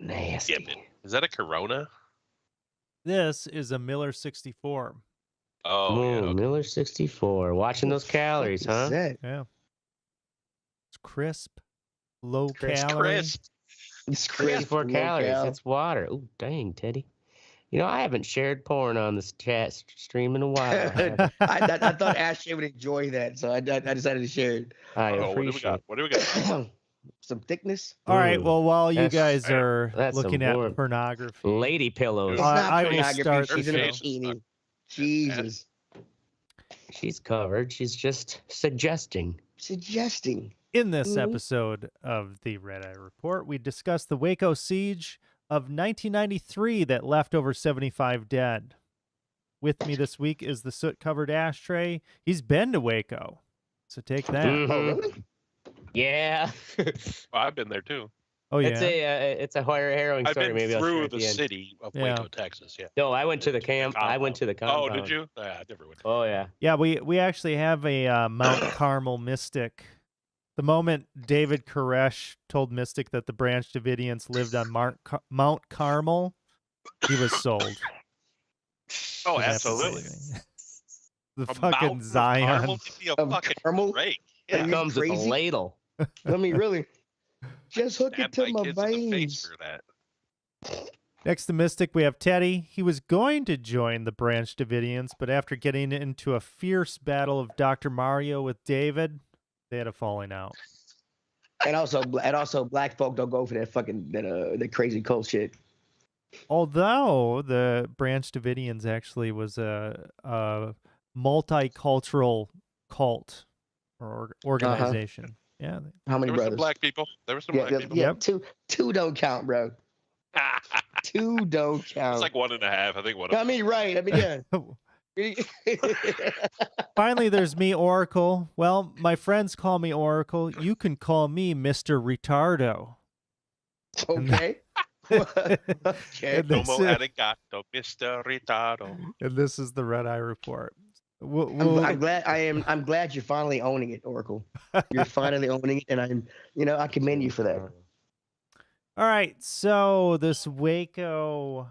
Nasty. Skip it. Is that a Corona? This is a Miller 64. Oh, yeah. Okay. Miller 64. Watching those calories, huh? Yeah. It's crisp, low Crisp. calorie. Crisp. It's crisp, 34 low calories. cal. It's water. Oh, dang, Teddy. You know, I haven't shared porn on this chat stream in a while. I thought Ashley would enjoy that, so I decided to share it. I Oh, what do we appreciate got? it. What do we got? Some thickness. All right. Ooh, Well, while you that's- guys are that's some looking at more pornography, Lady pillows. It's Uh, not I will pornography. start She's the in a show. bikini. Jesus. She's covered. She's just suggesting. Suggesting. in this Mhm. episode of the Red Eye Report, we discuss the Waco siege of 1993 that left over 75 dead. With me this week is the soot-covered ashtray. He's been to Waco, so take that. Mhm. Oh, really? Yeah. Well, I've been there too. Oh yeah, It's a harrowing I've story. been Maybe I'll share through at the the end. city of Yeah. Waco, Texas. Yeah. No, I went to the camp. I went to the Oh, compound. did you? Yeah, I never went. Oh yeah. yeah. We actually have a Mount Carmel mystic. The moment David Koresh told Mystic that the Branch Davidians lived on Mount Carmel, he was sold. Oh, to that absolutely. facility. The A fucking mountain of Zion. Carmel could be a Of fucking Carmel? break. Are It you comes with a crazy? ladle. I mean, really. Just hook Stab it to my my kids in the face veins. for that. Next to Mystic, we have Teddy. He was going to join the Branch Davidians, but after getting into a fierce battle of Dr. Mario with David, they had a falling out. And also, black folk don't go for that crazy cult shit. Although the Branch Davidians actually was a multicultural cult or organization. Yeah. How many There were some brothers? black people. There were some Yeah, black yeah, people. yeah. Yep. Two don't count, bro. Two don't count. It's like 1.5. I think one. I mean, right. I mean, yeah. Finally, there's me, Oracle. Well, my friends call me Oracle. You can call me Mr. Retardo. Okay. Okay. And this, Como arigato, Mr. Retardo. and this is the Red Eye Report. I'm glad you're finally owning it, Oracle. You're finally owning it, and I commend you for that. All right, so this Waco.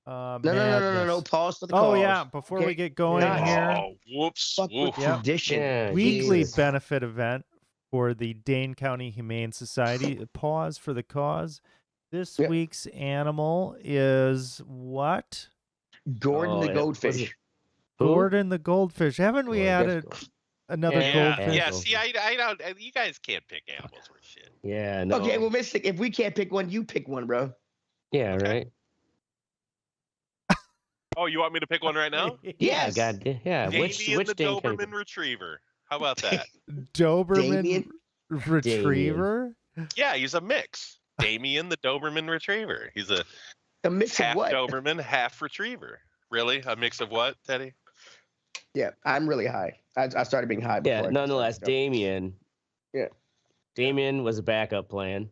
No. madness. Pause for the Oh cause. yeah, before we Okay. get going Nice. here, Oh, whoops. Fuck with Oof. Yep. tradition. Yeah, weekly Jesus. benefit event for the Dane County Humane Society. Pause for the cause. This Yep. week's animal is what? Gordon Oh, the yeah. goldfish. Who? Gordon the goldfish. Haven't we Gordon. added another Yeah. goldfish? Yeah, see, I don't. You guys can't pick animals for shit. Yeah, no. Okay, well, Mystic, if we can't pick one, you pick one, bro. Yeah, Okay. right. Oh, you want me to pick one right now? Yes. God, yeah. Which Damien the Dane can- Doberman Retriever. How about that? Doberman Damien? Retriever? Yeah, he's a mix. Damien the Doberman Retriever. He's a A mix of half what? Doberman, half Retriever. Really? A mix of what, Teddy? Yeah, I'm really high. I started being high before. Yeah, I nonetheless, started. Damien. Yeah. Damien was a backup plan.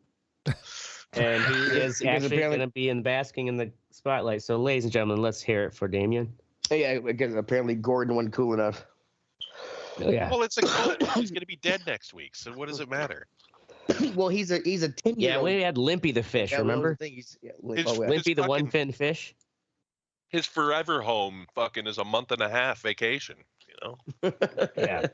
And he is Because actually apparently- going to be basking in the spotlight. So, ladies and gentlemen, let's hear it for Damien. Yeah, because apparently Gordon wasn't cool enough. Oh, yeah. Well, it's a goat. He's going to be dead next week. So what does it matter? Well, he's a 10-year-old. Yeah, we had Limpy the fish, remember? His- Limpy the fucking- one-fin fish? His forever home fucking is a month and a half vacation. You know? Yeah.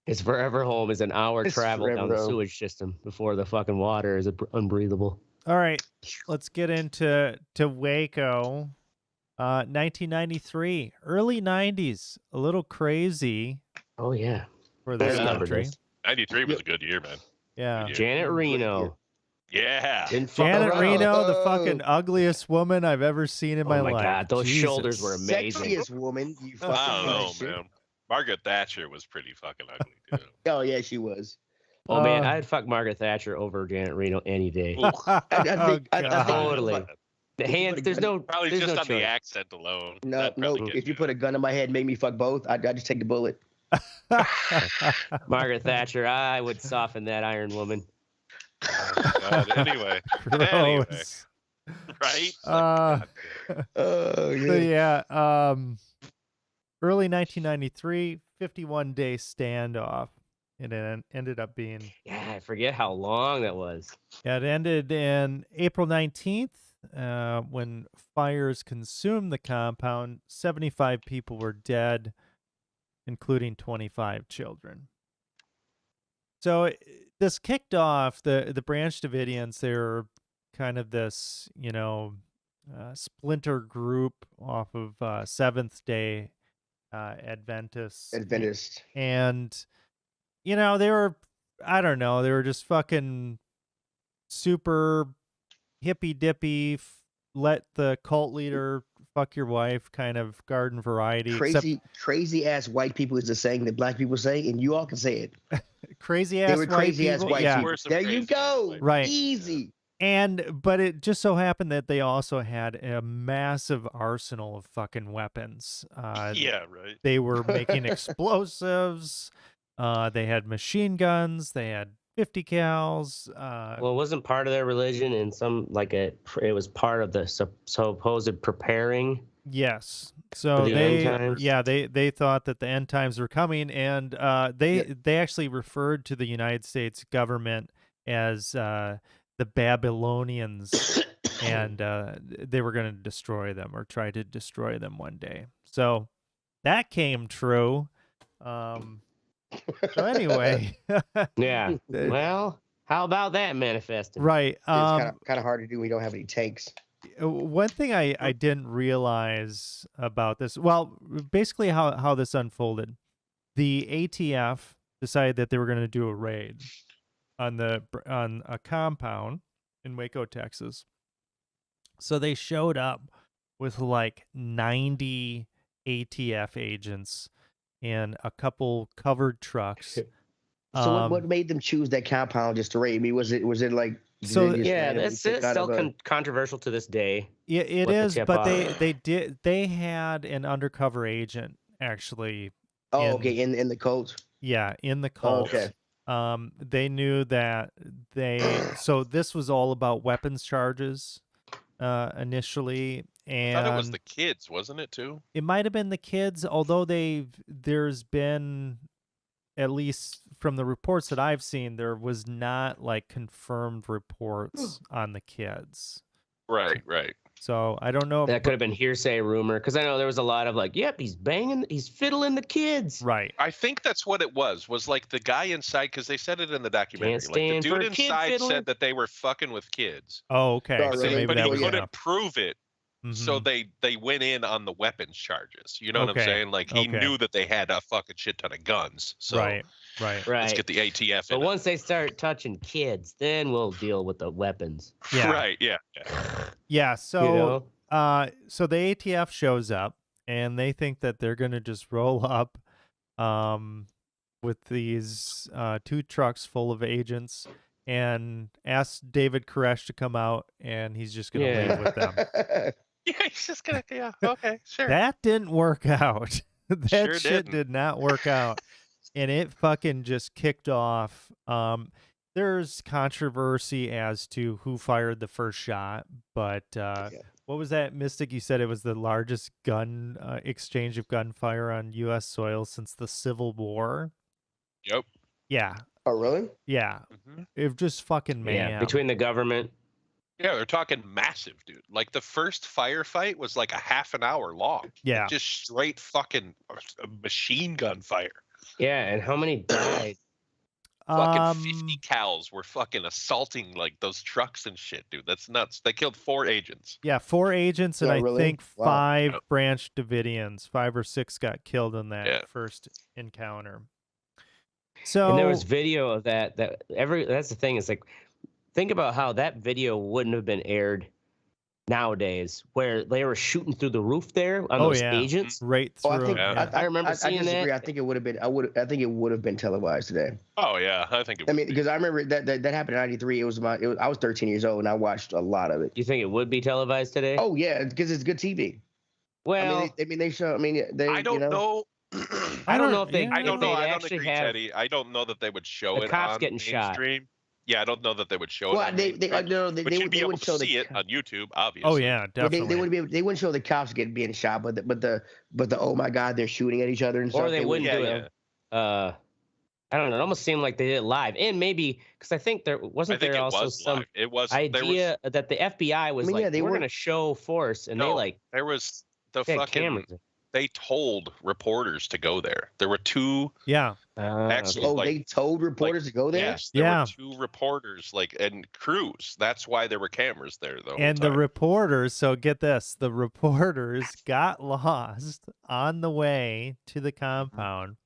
His forever home is an hour His travel down forever the home. sewage system before the fucking water is unbreathable. All right, let's get into Waco. 1993, early 90s, a little crazy Oh, yeah. for I this remember country. this. 93 was a good year, man. Yeah. Yeah. Janet Reno. Yeah. Didn't fuck Janet around. Reno, the fucking ugliest woman I've ever seen in my Oh my life. God, those Jesus. shoulders were amazing. Sexiest woman. You fucking I don't know, piece of shit. man. Margaret Thatcher was pretty fucking ugly, too. Oh yeah, she was. Oh, man, Uh, I'd fuck Margaret Thatcher over Janet Reno any day. Ooh, I Oh, think- I God. think- Totally. The hands, there's no, probably there's just no on the choice. accent alone. No, That'd no. probably get If you put a gun in my head, and make me fuck both. I'd just take the bullet. Margaret Thatcher, I would soften that Iron Woman. Oh, God. Anyway, anyway, Gross. right? Uh, Oh So yeah. yeah, early 1993, 51-day standoff. It ended up being. Yeah, I forget how long that was. Yeah, it ended in April 19th. when fires consumed the compound, 75 people were dead, including 25 children. So this kicked off the Branch Davidians. They're kind of this, splinter group off of Seventh Day Adventists. Adventist. And, they were, I don't know, they were just fucking super hippy dippy, let the cult leader fuck your wife kind of garden variety. Crazy ass white people is the saying that black people say, and you all can say it. Crazy ass They were white crazy people. ass white Yeah. people. There you go. Right. Easy. But it just so happened that they also had a massive arsenal of fucking weapons. Yeah, right. They were making explosives. They had machine guns. They had 50 cals. Well, it wasn't part of their religion, and it was part of the supposed preparing. Yes. So For the end times? they thought that the end times were coming, and they actually referred to the United States government as the Babylonians, and they were going to destroy them or try to destroy them one day. So that came true. So anyway, Yeah. Well, how about that manifesting? right. It's kind of hard to do when we don't have any tanks. One thing I didn't realize about this, well, basically how this unfolded, the ATF decided that they were going to do a raid on a compound in Waco, Texas. So they showed up with like 90 ATF agents and a couple covered trucks. So what made them choose that compound just to raid? I mean, was it like So Yeah, it's still controversial to this day. Yeah, it What the is, tip but off. they had an undercover agent actually. okay, in the cult. Yeah, in the cult. Okay. They knew that so this was all about weapons charges initially, I and thought it was the kids, wasn't it too? it might have been the kids, although there's been, at least from the reports that I've seen, there was not like confirmed reports on the kids. Right. So I don't know. That could have been hearsay rumor, because I know there was a lot of like, yep, he's fiddling the kids. Right. I think that's what it was like the guy inside, because they said it in the documentary. Can't Like the stand for dude a kid inside fiddling. said that they were fucking with kids. Oh, okay. Oh, So really? maybe But that he was couldn't enough. prove it. So Mhm. they went in on the weapons charges. You know what I'm Okay, saying? Like he okay. knew that they had a fucking shit ton of guns. So Right. let's Right. get the ATF But in. once they start touching kids, then we'll deal with the weapons. Yeah. Right. Yeah. Yeah. So You know? so the ATF shows up and they think that they're gonna just roll up with these 2 trucks full of agents and ask David Koresh to come out, and he's just gonna Yeah. leave with them. Yeah. He's just gonna. Yeah. Okay. Sure. That didn't work out. That Sure shit didn't. did not work out. And it fucking just kicked off. There's controversy as to who fired the first shot, but what was that, Mystic? You said it was the largest gun exchange of gunfire on U.S. soil since the Civil War. Yep. Yeah, Oh, really? yeah. Mhm. It just fucking Yeah. Between the government. Yeah, they're talking massive, dude. Like the first firefight was like a half an hour long. Yeah. Just straight fucking machine gun fire. Yeah, and how many died? Fucking 50 cows were fucking assaulting like those trucks and shit, dude. That's nuts. They killed 4 agents. Yeah, 4 agents and Yeah, I really? think Wow. 5 Yep. Branch Davidians. 5 or 6 got killed in that Yeah. first encounter. So And there was video of that. That's the thing. Is like, think about how that video wouldn't have been aired nowadays, where they were shooting through the roof there on those yeah. agents. right Oh, through. I think Yeah. I remember seeing disagree. that. I think it would have been. I think it would have been televised today. Oh yeah, I think it I would mean, be. because I remember that happened in '93. I was 13 years old and I watched a lot of it. Do you think it would be televised today? Oh yeah, because it's good TV. well, They show. I mean, they. I don't know. I don't know if they. yeah. I don't if know. they'd I don't actually agree, have. Teddy. I don't know that they would show The it cops on getting shot. mainstream. Yeah, I don't know that they would show Well, it on they mainstream. no, But they you'd be able would to show see the. it on YouTube, obviously. Oh yeah, Well, definitely. they wouldn't show the cops being shot, but the oh my god, they're shooting at each other and stuff. Or they wouldn't Yeah, do yeah. it. I don't know. It almost seemed like they did it live, and maybe because I think there wasn't I think there it also was some live. It was idea that the FBI was I mean, like, yeah, they we're were. going to show force, and No, they there was the had fucking. cameras. They told reporters to go there. There were two Yeah. actually. Oh, like, they told reporters to go there. Yes, there Yeah. were two reporters, and crews. That's why there were cameras there the whole And time. the reporters, so get this, the reporters got lost on the way to the compound,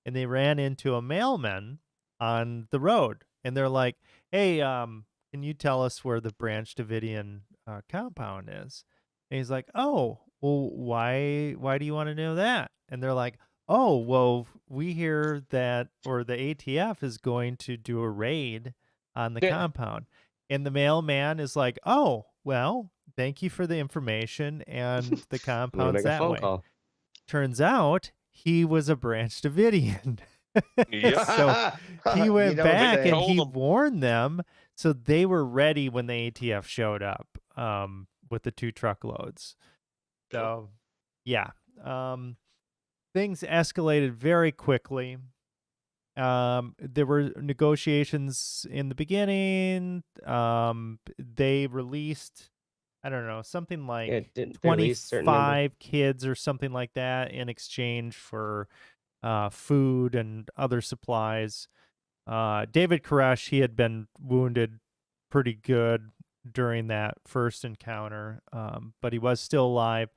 and they ran into a mailman on the road, and they're like, "Hey, can you tell us where the Branch Davidian compound is?" And he's like, "Oh, well, why do you want to know that?" And they're like, "Oh, well, we hear that, or the ATF is going to do a raid on the Yeah. compound." And the mailman is like, "Oh, well, thank you for the information, and the I'm gonna compound's make a that phone way." call. Turns out he was a Branch Davidian. Yep. So he went You know what I'm back saying? and he Told 'em. warned them, so they were ready when the ATF showed up with the 2 truckloads. So, yeah, things escalated very quickly. There were negotiations in the beginning. They released, I don't know, something like Yeah, didn't they release a certain number? 25 kids or something like that in exchange for food and other supplies. David Koresh, he had been wounded pretty good during that first encounter, but he was still alive.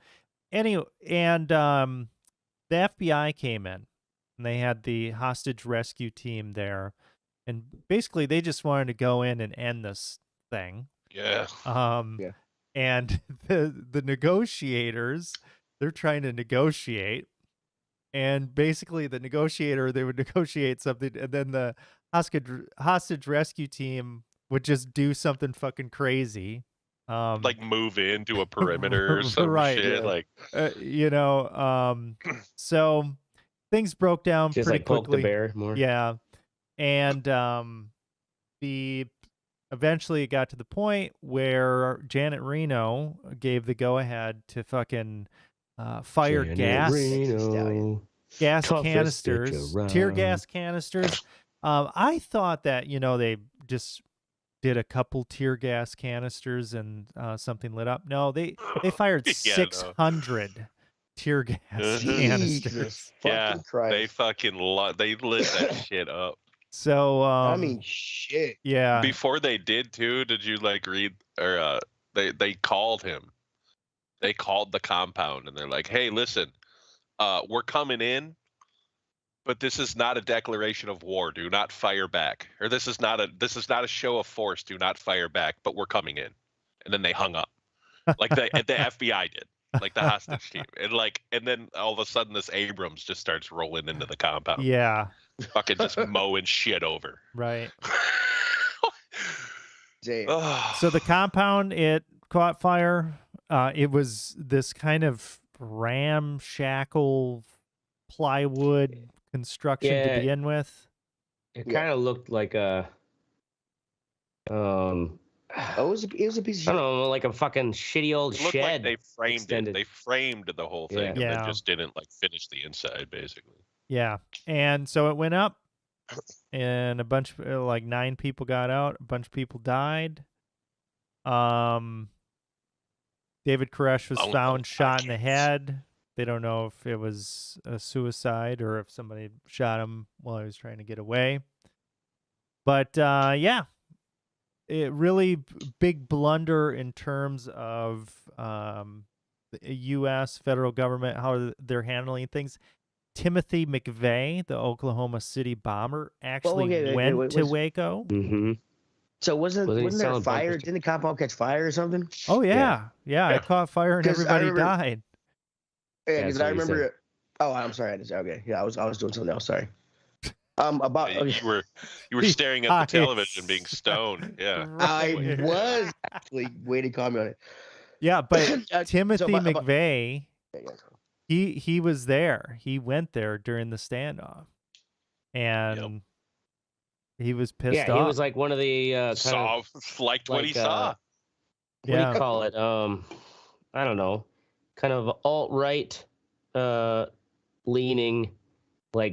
Anyway, and the FBI came in, and they had the hostage rescue team there, and basically they just wanted to go in and end this thing. Yeah. Yeah. And the negotiators, they're trying to negotiate, and basically the negotiator, they would negotiate something, and then the hostage rescue team would just do something fucking crazy. Like move into a perimeter or some Right, shit. yeah. So things broke down Just pretty like poke the quickly. bear more. Yeah. And eventually it got to the point where Janet Reno gave the go ahead to fucking fire Janet gas Reno, toughest canisters, bitch tear around. gas canisters. I thought that, they just did a couple tear gas canisters and something lit up. No, they fired Yeah, no. 600 tear gas canisters. Jesus Yeah, fucking Christ. they fucking they lit that shit up. So I mean, shit. yeah, Before they did too, did you read or they called him? They called the compound and they're like, "Hey, listen, we're coming in, but this is not a declaration of war. Do not fire back. Or this is not a show of force. Do not fire back. But we're coming in." And then they hung up, like the FBI did, like the hostage team, and then all of a sudden this Abrams just starts rolling into the compound, yeah, fucking just mowing shit over. right. Damn. So the compound, it caught fire. It was this kind of ramshackle plywood construction to Yeah. begin with. It Yeah. kind of looked like a Oh, it was a piece I of don't know, like a fucking shitty old It looked shed. like they framed extended. it. They framed the whole thing Yeah. and Yeah. then just didn't finish the inside, basically. Yeah. And so it went up, and a bunch of 9 people got out, a bunch of people died. David Koresh was Oh, found shot in the podcasts. head. They don't know if it was a suicide or if somebody shot him while he was trying to get away. But yeah, it really big blunder in terms of the U.S. federal government, how they're handling things. Timothy McVeigh, the Oklahoma City bomber, actually went to Waco. Mm-hmm. So wasn't Was he there a selling fire? bunkers? Didn't the compound catch fire or something? Oh yeah, Yeah. it caught fire and 'Cause I everybody remember- died. Yeah, Yeah, because that's I what he remember. Oh, I'm sorry. I didn't say. Okay, yeah, I was doing something else. Sorry. About You were staring at the television, being stoned. Yeah. I Right. was actually waiting to comment on it. Yeah, but Timothy about- McVeigh, Yeah, yeah. he was there. He went there during the standoff, and he was pissed Yeah, off. he was like one of the Liked what he saw. what do you call it? I don't know, kind of alt-right leaning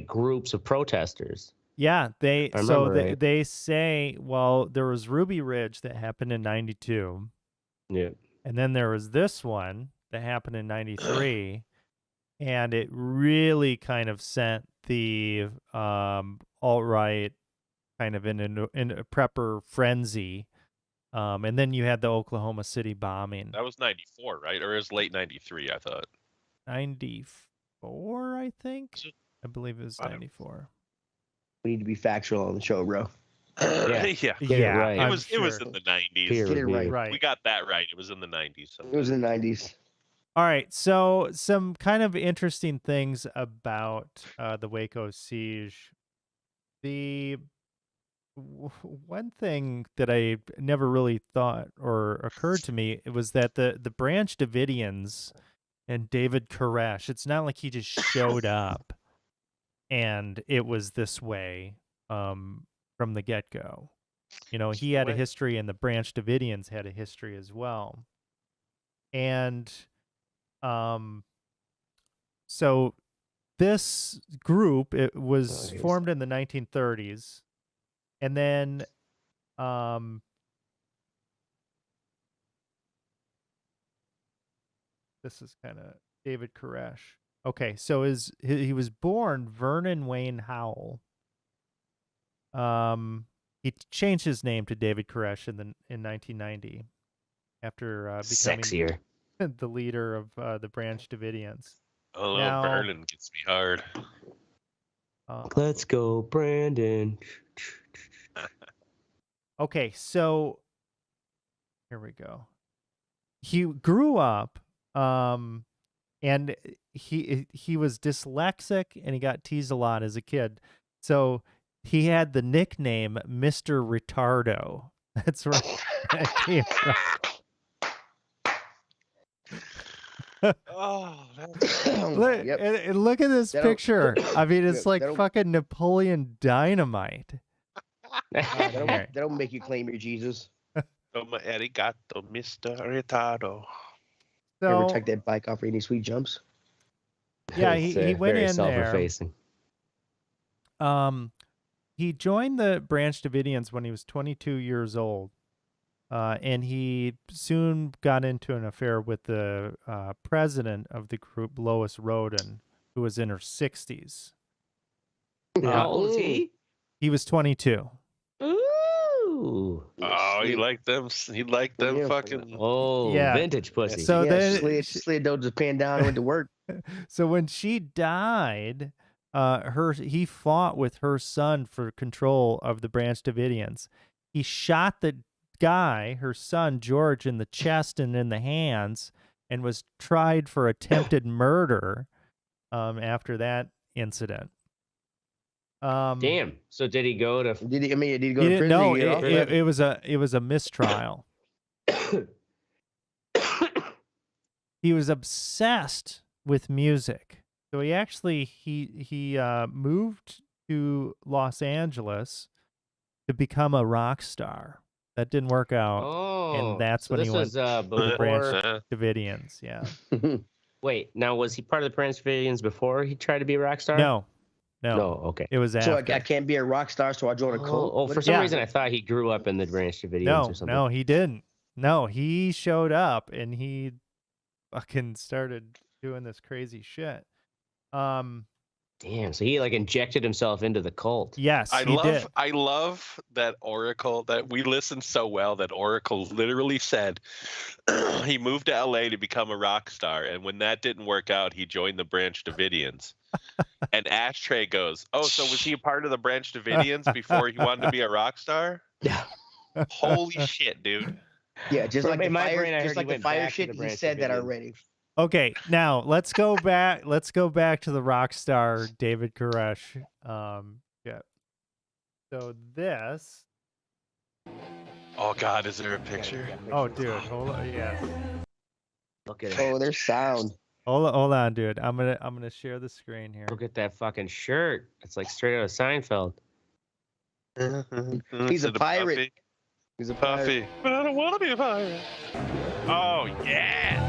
groups of protesters. Yeah, they I so remember they, right. they say, well, there was Ruby Ridge that happened in 92, Yeah. and then there was this one that happened in 93, and it really kind of sent the alt-right kind of in a prepper frenzy. And then you had the Oklahoma City bombing. That was 94, right? Or it was late 93, I thought. 94, I think. Was it? I believe it was I don't- 94. We need to be factual on the show, bro. Yeah. Get it Yeah, right. I'm It was sure. in the 90s. Peer Get it review. right. Right. We got that right. It was in the 90s. It was in the 90s. All right, so some kind of interesting things about the Waco siege. One thing that I never really thought or occurred to me was that the Branch Davidians and David Koresh, it's not like he just showed up and it was this way from the get-go. You know, he had a history, and the Branch Davidians had a history as well. And so this group, it was formed in the 1930s, and then this is kind of David Koresh. Okay, so he was born Vernon Wayne Howell. He changed his name to David Koresh in 1990 after becoming Sexier. the leader of the Branch Davidians. Oh, Now- Berlin gets me hard. Let's go, Brandon. Okay, so here we go. He grew up, and he was dyslexic, and he got teased a lot as a kid. So he had the nickname Mr. Retardo. That's where that came from. Oh, Look, Yep. and look at this That'll- picture. I mean, it's like that'll- fucking Napoleon Dynamite. That'll make you claim you're Jesus. Toma arigato, Mr. Retardo. Ever So take that bike off for any sweet jumps? yeah, It's, he went very in there. self-effacing. He joined the Branch Davidians when he was 22 years old, and he soon got into an affair with the president of the group, Lois Roden, who was in her 60s. How old is he? He was 22. Ooh. Oh, he liked them. He liked them Yeah. fucking. Oh, Yeah. vintage pussy. So yeah, then, slid those Japan down and went to work. so when she died, he fought with her son for control of the Branch Davidians. He shot the guy, her son George, in the chest and in the hands, and was tried for attempted murder after that incident. Damn. So did he go to? Did he? I mean, did he go He to didn't prison? know Did he get off of that? it was a mistrial. He was obsessed with music, so he actually he moved to Los Angeles to become a rock star. That didn't work out. Oh, that's so when he this went was the before. Branch Davidians. Yeah. Wait, now was he part of the Branch Davidians before he tried to be a rock star? No. No. Okay. It was So after. I can't be a rock star, so I join a cult. Oh, What for is some Yeah. reason I thought he grew up in the Branch Davidians no, or something. no, he didn't. No, he showed up and he fucking started doing this crazy shit. Damn. So he like injected himself into the cult. Yes, I he did. love that Oracle, that we listened so well that Oracle literally said he moved to LA to become a rock star, and when that didn't work out, he joined the Branch Davidians. And Ashtray goes, "Oh, so was he a part of the Branch Davidians before he wanted to be a rock star?" Yeah. Holy shit, dude! Yeah, just From like the in my fire, brain, I heard just he like the went fire back to shit. the He Branch said that Davidians. already. Okay, now let's go back. Let's go back to the rock star David Koresh. Yeah. So this. Oh God, is there a picture? Oh, dude, hold on. Yes. Look at it. Oh, there's sound. Hold on, dude. I'm gonna share the screen here. Look at that fucking shirt. It's like straight out of Seinfeld. He's a Is it pirate. Puffy? He's a pirate. Puffy. But I don't want to be a pirate. Oh yeah.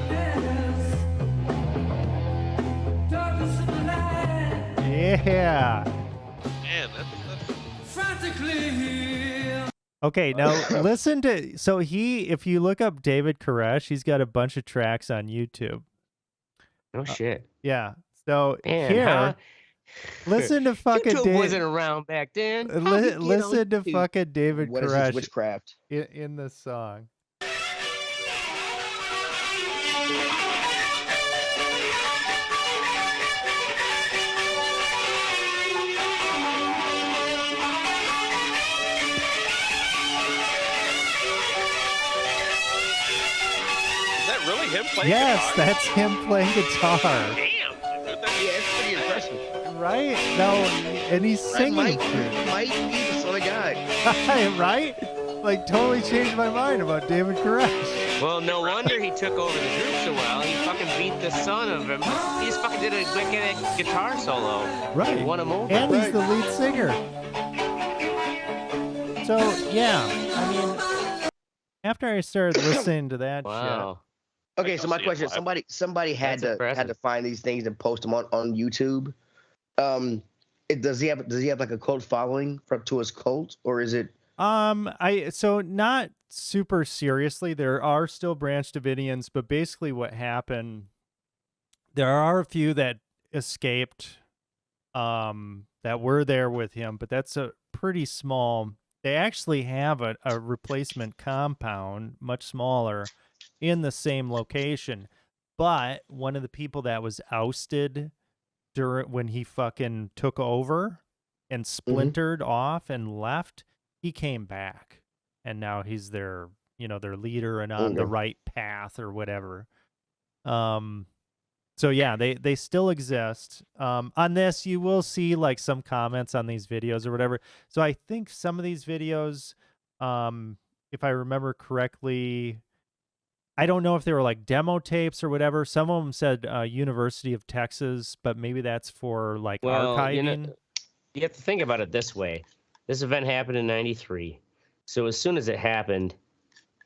Yeah. Man, that's Okay, now listen to if you look up David Koresh, he's got a bunch of tracks on YouTube. No shit. Yeah. So Man, here, listen to fucking YouTube wasn't around back then. listen to YouTube? fucking David What is this Koresh witchcraft? in this song. Really him playing Yes, guitar? that's him playing guitar. Damn, dude, Yeah, it's pretty impressive. Right? No, and he's singing. Might be the son of God. Right? Like, totally changed my mind about David Koresh. Well, no wonder he took over the group so well. He fucking beat the son of him. He just fucking did a wicked guitar solo. Right. He won him over. And he's the lead singer. So, yeah. I mean, after I started listening to that Wow. Okay, so my see it question: live. somebody had That's to impressive. find these things and post them on YouTube. Does he have like a cult following to his cult, or is it? so not super seriously. There are still Branch Davidians, but basically what happened, there are a few that escaped, that were there with him, but that's a pretty small. They actually have a replacement compound, much smaller, in the same location. But one of the people that was ousted when he fucking took over and splintered off and left, he came back, and now he's their leader and on the right path or whatever. So yeah, they still exist. On this, you will see like some comments on these videos or whatever. So I think some of these videos, if I remember correctly, I don't know if they were like demo tapes or whatever. Some of them said University of Texas, but maybe that's for like archiving. You have to think about it this way. This event happened in '93. So as soon as it happened,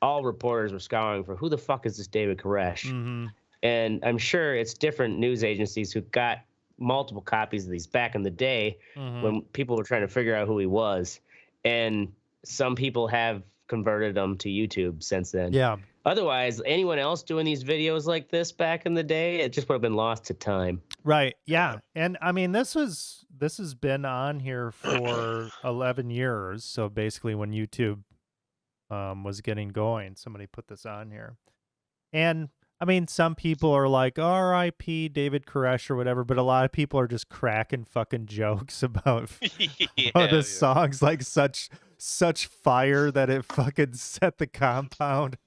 all reporters were scouring for who the fuck is this David Koresh? Mm-hmm. And I'm sure it's different news agencies who got multiple copies of these back in the day when people were trying to figure out who he was. And some people have converted them to YouTube since then. Yeah. Otherwise, anyone else doing these videos like this back in the day, it just would have been lost to time. Right. Yeah. And I mean, this has been on here for 11 years. So basically when YouTube was getting going, somebody put this on here. And I mean, some people are like R.I.P. David Koresh or whatever, but a lot of people are just cracking fucking jokes about the songs like such fire that it fucking set the compound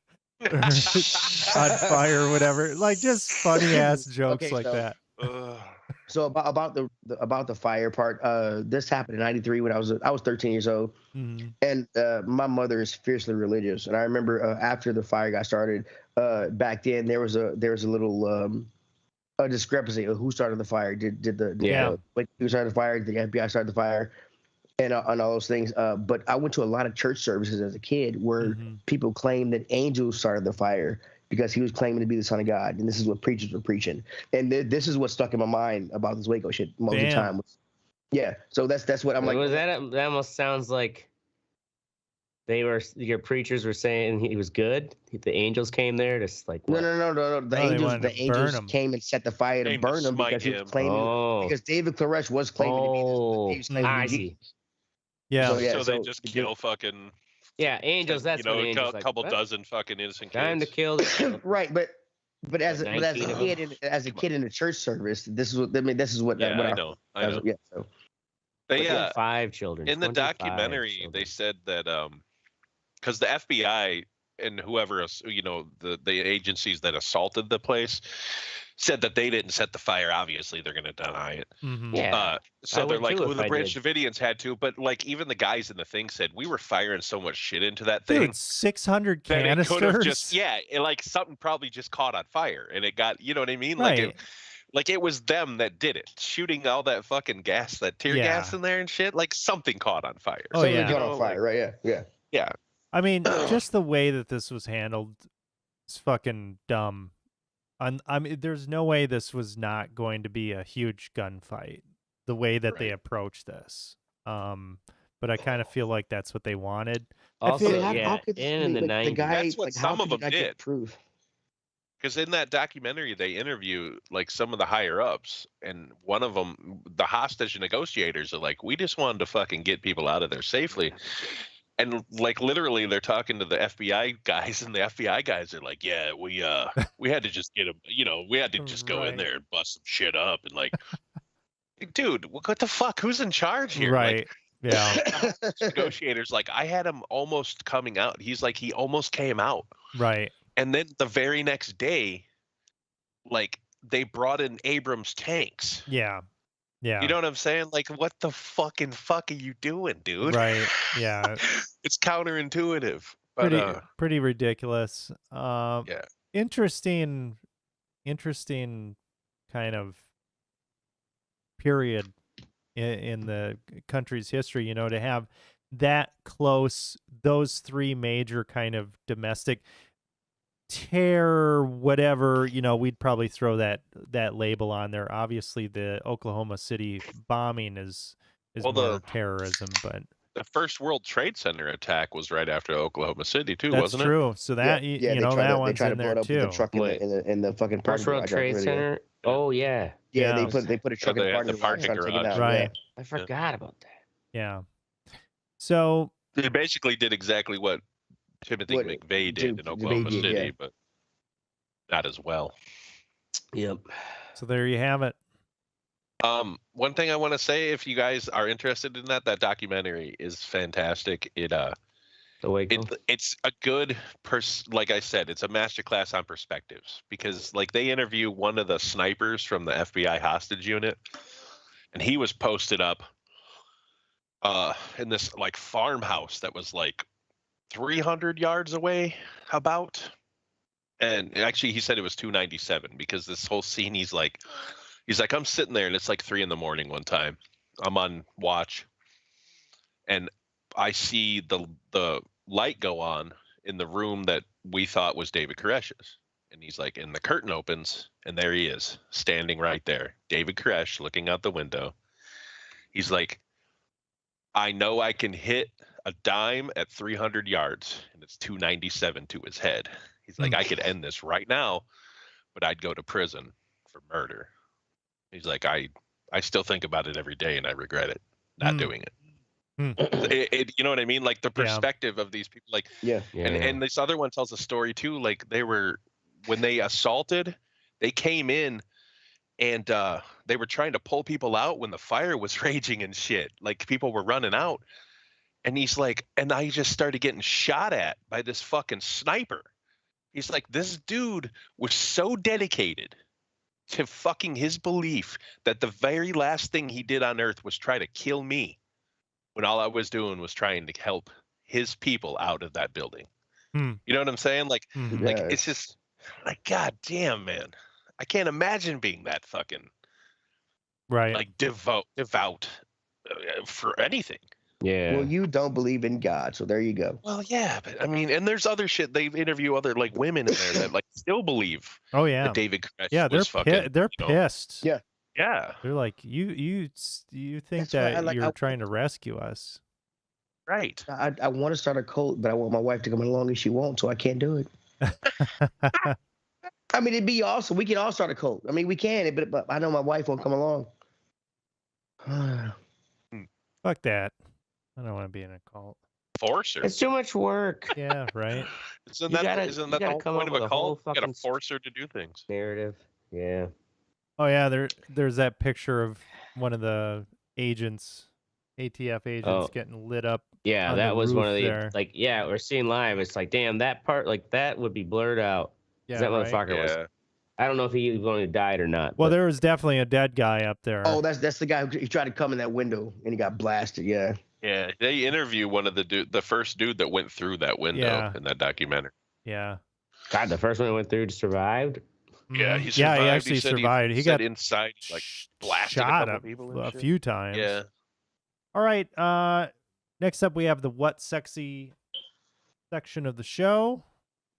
on fire or whatever. Like just funny ass jokes that. So about the fire part, this happened in '93 when I was 13 years old, and my mother is fiercely religious, and I remember after the fire got started, back then there was a little a discrepancy of who started the fire. Did who started the fire? Did the FBI start the fire? And on all those things. But I went to a lot of church services as a kid where people claimed that angels started the fire because he was claiming to be the son of God. And this is what preachers were preaching. And this is what stuck in my mind about this Waco shit most of the time. Yeah. So that's what I'm like. Was that almost sounds like your preachers were saying he was good? The angels came there just like what? No. The angels came and set the fire to burn him because he was claiming because David Koresh was claiming to be the I see. Yeah. So they just kill fucking. Yeah, angels. That's what angels a couple dozen fucking innocent kids. Time to kill. Right, but as a kid in a church service, this is what I mean. This is what. I know. Yeah. So. They 5 children. In the documentary, they said that because the FBI and whoever else, the agencies that assaulted the place said that they didn't set the fire. Obviously, they're going to deny it. Yeah. So they're like, well, the Branch Davidians had to, but like even the guys in the thing said we were firing so much shit into that thing. Dude, 600 canisters. It could have just like something probably just caught on fire and it got, you know what I mean? Right. Like it was them that did it, shooting all that fucking gas, that tear gas in there and shit. Like something caught on fire. Oh, something caught on fire, right? Yeah. I mean, just the way that this was handled is fucking dumb. I mean, there's no way this was not going to be a huge gunfight. The way that they approached this, but I kind of feel like that's what they wanted. Also, I mean, how yeah, could this in be the like the 90s. guy? That's what Like, how some of could you them not did. get proof? Because in that documentary, they interview like some of the higher ups, and one of them, the hostage negotiators, are like, "We just wanted to fucking get people out of there safely." And like literally, they're talking to the FBI guys, and the FBI guys are like, "Yeah, we had to just get them, we had to just go in Right. there and bust some shit up." And like, dude, what the fuck? Who's in charge here? Right. Like, Yeah. the hostage negotiators, like, I had him almost coming out. He's like, he almost came out. Right. And then the very next day, like, they brought in Abrams tanks. Yeah. Yeah. You know what I'm saying? Like, what the fucking fuck are you doing, dude? Right. Yeah. It's counterintuitive. But pretty ridiculous. yeah. Interesting kind of period in the country's history, to have that close, those three major kind of domestic terror, whatever, we'd probably throw that label on there. Obviously the Oklahoma City bombing is Well, more terrorism, but the first World Trade Center attack was right after Oklahoma City too, that's wasn't true. So that Yeah, that they one's tried to in blow there it up with too. the truck in the fucking First parking World garage. Trade Center. Oh yeah. Yeah, Yeah. they put a truck they in the had the parking garage, parking trying to take it garage. out. Right. I forgot about that. Yeah. So They basically did exactly what Timothy What McVeigh did in McVeigh Oklahoma did, City, yeah. but not as well. Yep. so there you have it. One thing I want to say, if you guys are interested in that documentary is fantastic. The Waco. It's a good like I said, it's a masterclass on perspectives, because like they interview one of the snipers from the FBI hostage unit, and he was posted up in this like farmhouse that was like 300 yards away about. And actually he said it was 297, because this whole scene he's like I'm sitting there and it's like 3 a.m. one time. I'm on watch and I see the light go on in the room that we thought was David Koresh's. And he's like, and the curtain opens and there he is standing right there. David Koresh looking out the window. He's like, I know I can hit a dime at 300 yards and it's 297 to his head. He's like, I could end this right now, but I'd go to prison for murder. He's like, I still think about it every day and I regret it not doing it. You know what I mean? Like the perspective of these people, like, and this other one tells a story too. Like when they assaulted, they came in and they were trying to pull people out when the fire was raging and shit. Like people were running out. And he's like, and I just started getting shot at by this fucking sniper. He's like, this dude was so dedicated to fucking his belief that the very last thing he did on earth was try to kill me, when all I was doing was trying to help his people out of that building. You know what I'm saying? Like, like it's just like, God damn, man. I can't imagine being that fucking like devout for anything. Yeah. Well, you don't believe in God, so there you go. Well, yeah, but I mean, and there's other shit. They interview other like women in there that like still believe. Oh yeah. That David Koresh they're was fucking. They're pissed. Yeah. Yeah. They're like, you think That's why that you're trying to rescue us? Right. I want to start a cult, but I want my wife to come along and she won't, so I can't do it. I mean, it'd be awesome. We can all start a cult. I mean, we can, but I know my wife won't come along. Fuck that. I don't want to be in a cult. Force her. It's too much work. Yeah, right. Isn't that the whole point of a cult? You gotta force her to do things. Narrative. Yeah. Oh yeah, there's that picture of one of the agents, ATF agents, getting lit up. Yeah, that was one of the like. Yeah, we're seeing live. It's like, damn, that part like that would be blurred out. Yeah, that motherfucker was. I don't know if he only died or not. Well, there was definitely a dead guy up there. Oh, that's the guy who he tried to come in that window and he got blasted. Yeah. Yeah, they interview one of the first dude that went through that window in that documentary. Yeah. God, the first one that went through survived. Yeah, he survived. Yeah, he actually survived. He got inside, like blasted shot a couple people a few times. Yeah. All right. Next up, we have the What Sexy section of the show,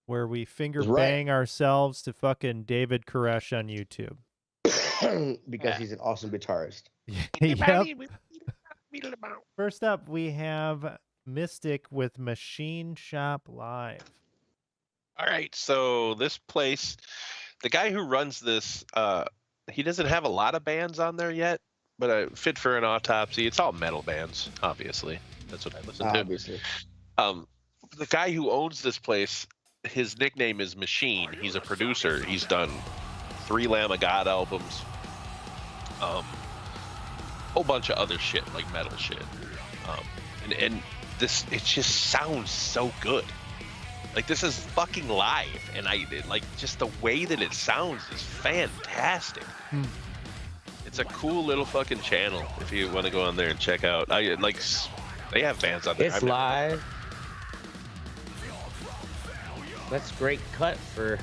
where we finger bang ourselves to fucking David Koresh on YouTube. Because he's an awesome guitarist. Yep. First up, we have Mystic with Machine Shop Live. All right, so this place, the guy who runs this, he doesn't have a lot of bands on there yet, but Fit for an Autopsy, it's all metal bands, obviously. That's what I listen to. Obviously. The guy who owns this place, his nickname is Machine. He's a producer. He's done 3 Lamb of God albums, whole bunch of other shit, like metal shit. And this, it just sounds so good. Like, this is fucking live, and just the way that it sounds is fantastic. It's a cool little fucking channel if you want to go on there and check out. They have bands on there. It's live. That's great cut for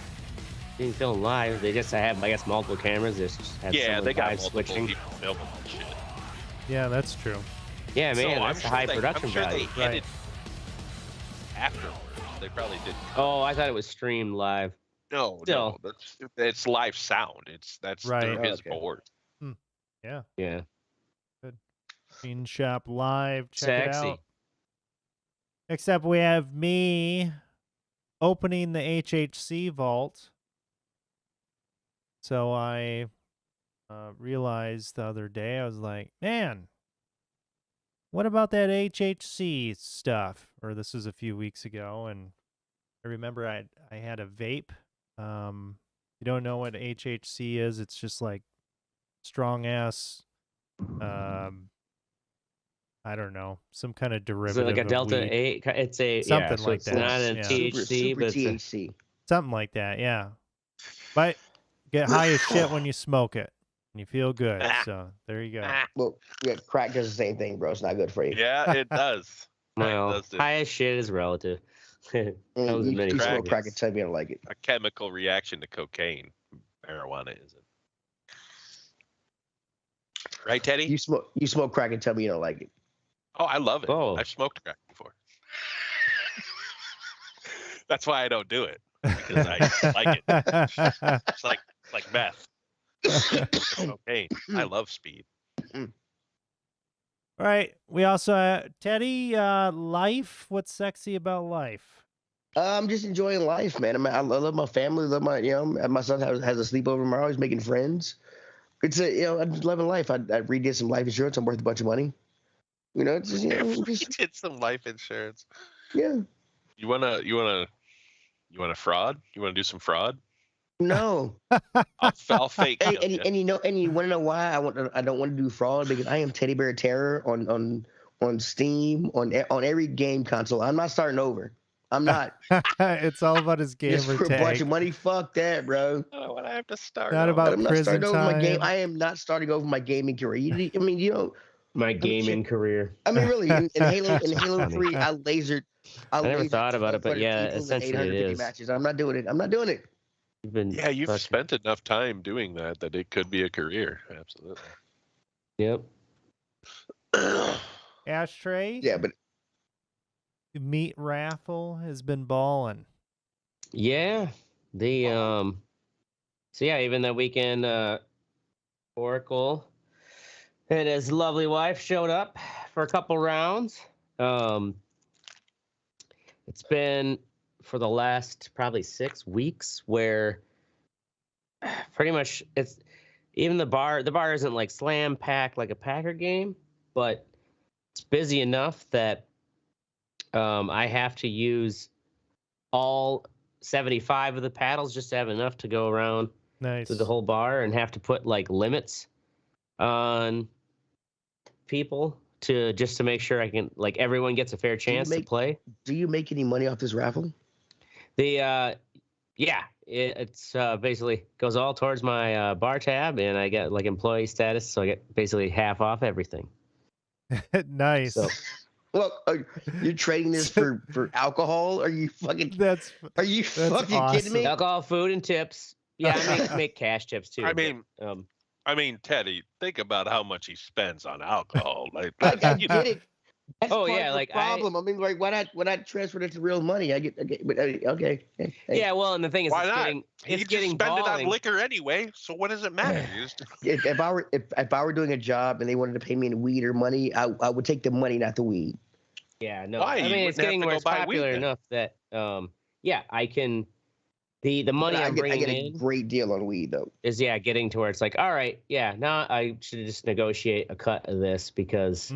being filmed live. They just have, I guess, multiple cameras. They just have They got guys multiple switching. people filming and shit. Yeah, that's true. Yeah, man, So that's a high production I'm sure value. they edited afterwards. They probably didn't. Oh, I thought it was streamed live. No, Still. it's live sound. That's Right. through his Okay. board. Yeah. Yeah. Machine Shop Live. Check Sexy. it out. Next up, we have me opening the HHC vault. So I realized the other day, I was like, man, what about that HHC stuff? Or this was a few weeks ago, and I remember I had a vape. You don't know what HHC is? It's just like strong ass. I don't know, some kind of Is derivative. it like a of Delta weed. 8? It's a Something so like it's that. not a Yeah. THC, Super but it's a, THC. Something like that, yeah. But get high as shit when you smoke it, and you feel good. So there you go. Well, yeah, crack does the same thing, bro. It's not good for you. Yeah, it does. well, It does do. high as shit is relative. Comes in You many smoke flavors. crack and tell me you don't like it. A chemical reaction to cocaine. Marijuana isn't. Right, Teddy? You smoke crack and tell me you don't like it. Oh, I love it. Oh. I've smoked crack before. That's why I don't do it. Because I like it. It's like meth. Cocaine. I love speed. All right. We also Teddy, life. What's sexy about life? I'm just enjoying life, man. I love my family. Love my, my son has a sleepover tomorrow. He's making friends. It's I'm just loving life. I redid some life insurance. I'm worth a bunch of money. It's just, We did some life insurance. yeah. You wanna fraud? You wanna do some fraud? No. I'll fake. and, kill and, ya. and you want to know why I don't want to do fraud? Because I am Teddy Bear Terror on Steam, on every game console. I'm not starting over. I'm not. It's all about his Just gamer for a bunch tag. of money. Fuck that, bro. Oh, what I have to start. Not over. about I'm not prison starting over my game. time. I am not starting over my gaming career. My gaming career. I mean, really, in Halo funny. 3, I lasered. I never lasered thought about it, but 1,200 yeah, people in essentially it 850 is. matches. I'm not doing it. I'm not doing it. You've been Yeah, you've fucking- spent enough time doing that it could be a career. Absolutely. Yep. Ashtray. Yeah, but Meat raffle has been balling. Yeah. The so yeah, even that weekend Oracle and his lovely wife showed up for a couple rounds. It's been for the last probably 6 weeks where pretty much it's even the bar isn't like slam packed like a Packer game, but it's busy enough that I have to use all 75 of the paddles just to have enough to go around Nice. through the whole bar, and have to put like limits on people just to make sure I can, like, everyone gets a fair chance to play. do you make any money off this raffle? The it's basically goes all towards my bar tab, and I get like employee status, so I get basically half off everything. Nice. So Look, you're trading this for alcohol? Are you fucking That's kidding awesome. me? alcohol, food, and tips. Yeah, I make cash tips too. I but, mean, Teddy, think about how much he spends on alcohol. Like, I you get it. That's Oh, part yeah, of the like, problem. I mean, like, why not transfer it to real money? But, okay. Hey. Yeah, well, and the thing is, Why it's not? getting He it's just getting spend it on balling. liquor anyway. So what does it matter? You just- If I were doing a job and they wanted to pay me in weed or money, I would take the money, not the weed. Yeah, no. Why? I You mean, it's wouldn't have getting to where go it's buy weed popular then. enough that yeah, I can the But money I'm I bringing get a in great deal on weed though. is getting to where it's like, all right, yeah, now I should just negotiate a cut of this because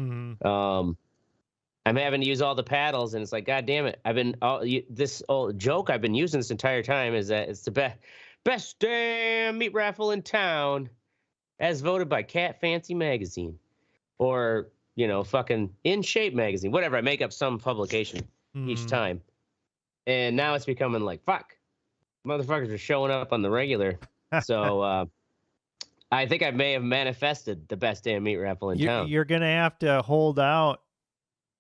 I'm having to use all the paddles, and it's like, God damn it, I've been this old joke I've been using this entire time is that it's the best damn meat raffle in town, as voted by Cat Fancy Magazine, or fucking In Shape Magazine, whatever. I make up some publication each time, and now it's becoming like, fuck, motherfuckers are showing up on the regular. So I think I may have manifested the best damn meat raffle in town. You're gonna have to hold out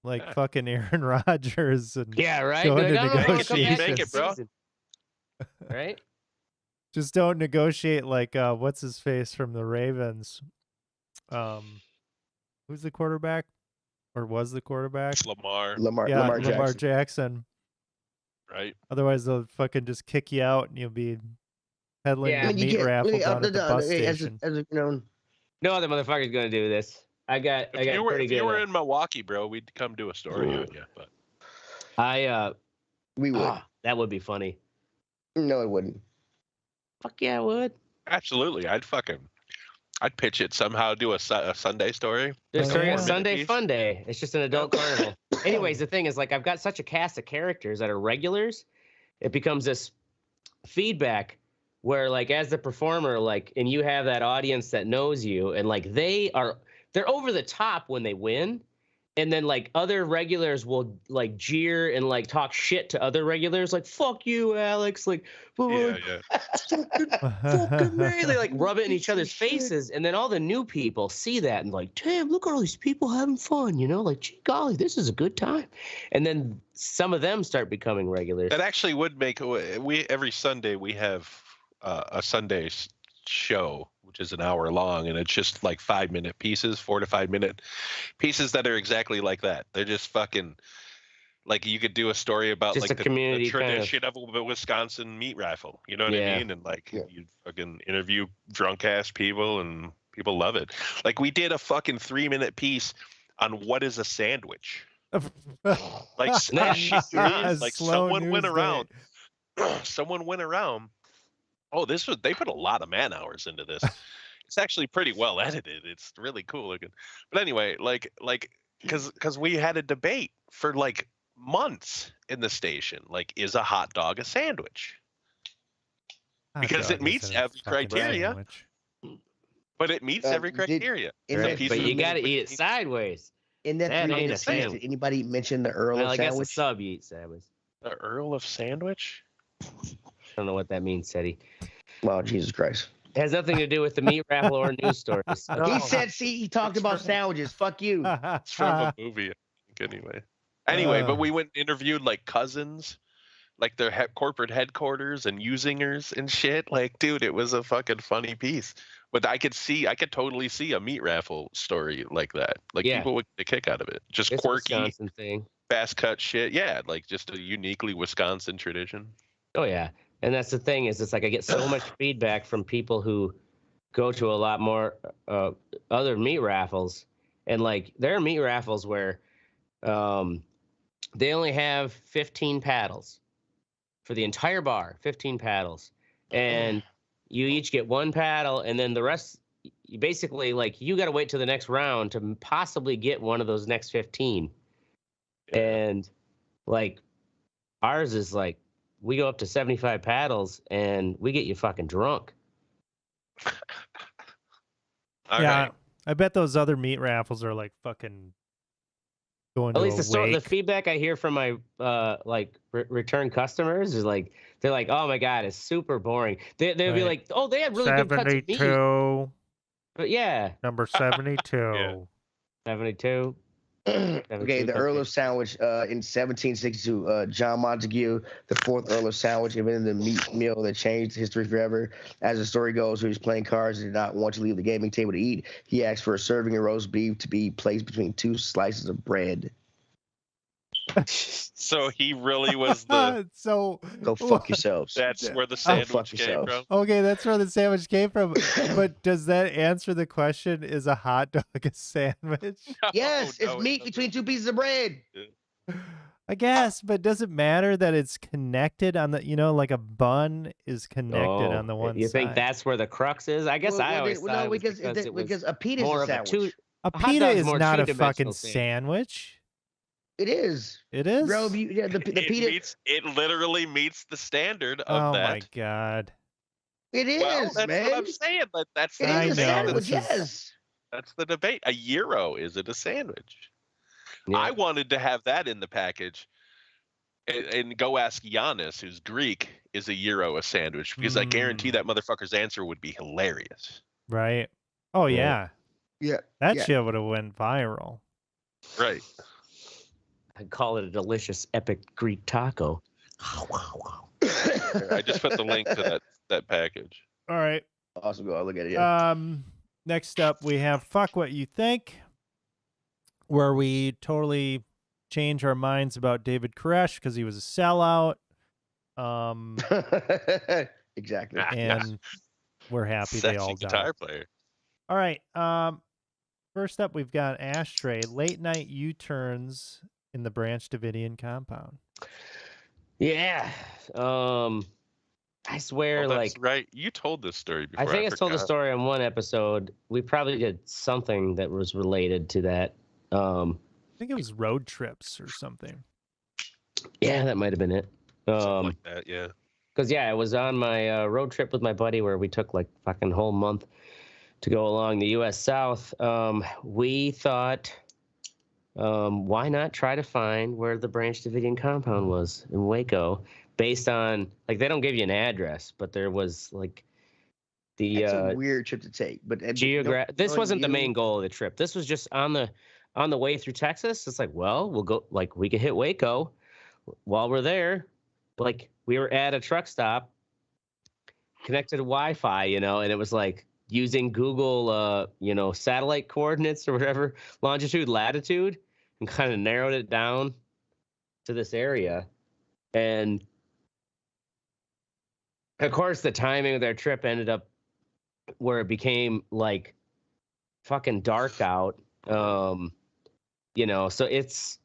like fucking Aaron Rodgers and Yeah, right. go Be into like, I don't know if I wanna come back Make next it, bro. season. Right? just don't negotiate like what's his face from the Ravens. Who's the quarterback? Or was the quarterback? Lamar, Yeah, Lamar Lamar Jackson. Jackson. right? Otherwise they'll fucking just kick you out and you'll be peddling Yeah. your I mean, meat raffle down at the bus As station. No other motherfucker's gonna do this. I got pretty If good. you were in Milwaukee, bro, we'd come do a story on you. But we would. That would be funny. No, it wouldn't. Fuck yeah, it would. absolutely, I'd pitch it somehow. Do a Sunday story. Just Oh, during yeah. a Sunday piece. fun day. It's just an adult carnival. Anyways, the thing is, like, I've got such a cast of characters that are regulars. It becomes this feedback where, like, as the performer, like, and you have that audience that knows you, and like they're over the top when they win. And then like other regulars will like jeer and like talk shit to other regulars, like, fuck you, Alex, like, Yeah. fucking me. They like rub it in each other's faces, and then all the new people see that and like, damn, look at all these people having fun, like, gee golly, this is a good time. And then some of them start becoming regulars. That actually would make every Sunday we have a Sunday show, which is an hour long, and it's just like 5-minute pieces, 4 to 5 minute pieces that are exactly like that. They're just fucking like you could do a story about Just like a community the tradition of a Wisconsin meat raffle. You know what I mean? And like you fucking interview drunk ass people, and people love it. Like we did a fucking 3-minute piece on what is a sandwich. Like like someone went around. Someone went around. Oh, they put a lot of man hours into this. It's actually pretty well edited. It's really cool looking. But anyway, like because we had a debate for like months in the station. Like, is a hot dog a sandwich? Because it meets every criteria. But it meets every criteria. But you got to eat it sideways. In that ain't a piece, sandwich. did anybody mention the Earl Well, of I guess Sandwich? a sub you eat sandwich. The Earl of Sandwich? I don't know what that means, Seti. Well, Jesus Christ. It has nothing to do with the meat raffle or news stories. He said, he talked about sandwiches. Fuck you. It's from a movie, I think, anyway. But we went and interviewed like cousins, like their corporate headquarters and usingers and shit. Like, dude, it was a fucking funny piece. But I could totally see a meat raffle story like that. Like people would get a kick out of it. Just it's quirky, a Wisconsin thing. fast cut shit. Yeah, like just a uniquely Wisconsin tradition. Oh yeah, and that's the thing is, it's like I get so much feedback from people who go to a lot more other meat raffles, and like there are meat raffles where they only have 15 paddles for the entire bar, 15 paddles, and you each get one paddle, and then the rest, you basically, like, you got to wait till the next round to possibly get one of those next 15. Yeah. And like ours is like, we go up to 75 paddles and we get you fucking drunk. Right. I bet those other meat raffles are like fucking going at to least the feedback I hear from my return customers is like, they're like, oh my God, it's super boring. They'll be like, oh, they had really good cuts of meat. But yeah. Number 72. Yeah. 72. Okay, the Earl of Sandwich in 1762. John Montague, the fourth Earl of Sandwich, invented the meat meal that changed history forever. As the story goes, he was playing cards and did not want to leave the gaming table to eat. He asked for a serving of roast beef to be placed between 2 slices of bread. So he really was the. So Go fuck yourselves. That's where the sandwich came from. Okay, that's where the sandwich came from. But does that answer the question? Is a hot dog a sandwich? Yes, it's meat between 2 pieces of bread. I guess, but does it matter that it's connected on the, like a bun is connected on the one side? You think that's where the crux is? I guess I always thought it was because a pita is a sandwich. A pita is not a fucking sandwich. It is. It is? Bro, the pita. It literally meets the standard of that. Oh, my God. It is, that's man. what I'm saying. That's it is a sandwich, yes. That's the debate. A gyro, is it a sandwich? Yeah. I wanted to have that in the package. And go ask Giannis, who's Greek, is a gyro a sandwich? Because I guarantee that motherfucker's answer would be hilarious. Right. Oh, yeah. Yeah. That shit would have went viral. Right. I'd call it a delicious, epic Greek taco. I just put the link to that package. All right. Awesome. Go. I'll look at it. Yeah. Next up, we have Fuck What You Think, where we totally change our minds about David Koresh because he was a sellout. Exactly. And we're happy they all died. Guitar player. All right. First up, we've got Ashtray, late night U-turns in the Branch Davidian compound. Yeah. I swear, that's right. You told this story before. I think I told the story on one episode. We probably did something that was related to that. I think it was road trips or something. Yeah, that might have been it. Something like that, yeah. Because, I was on my road trip with my buddy where we took like fucking whole month to go along the U.S. South. We thought, why not try to find where the Branch Davidian compound was in Waco, based on, like, they don't give you an address, but there was like the It's a weird trip to take, but this wasn't the main goal of the trip. This was just on the way through Texas. It's like, well, we'll go, like, we could hit Waco while we're there. Like, we were at a truck stop connected to Wi-Fi, and it was like using Google, satellite coordinates or whatever, longitude, latitude, and kind of narrowed it down to this area. And of course, the timing of their trip ended up where it became like fucking dark out. So it's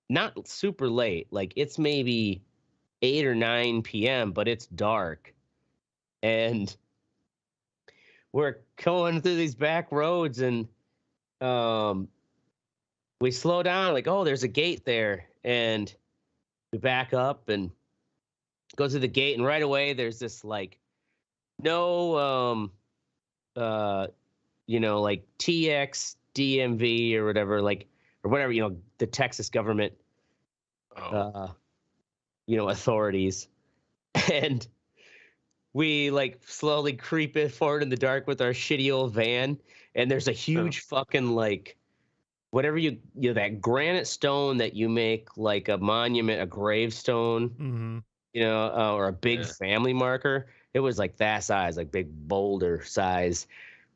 not super late. Like, it's maybe 8 or 9 p.m., but it's dark. And we're going through these back roads, and we slow down, like, oh, there's a gate there. And we back up and go through the gate, and right away there's this, like, no, like TX DMV or whatever, like, or whatever, the Texas government, authorities. And we, like, slowly creep it forward in the dark with our shitty old van. And there's a huge fucking, like, whatever that granite stone that you make, like, a monument, a gravestone, or a big family marker. It was like that size, like big boulder size,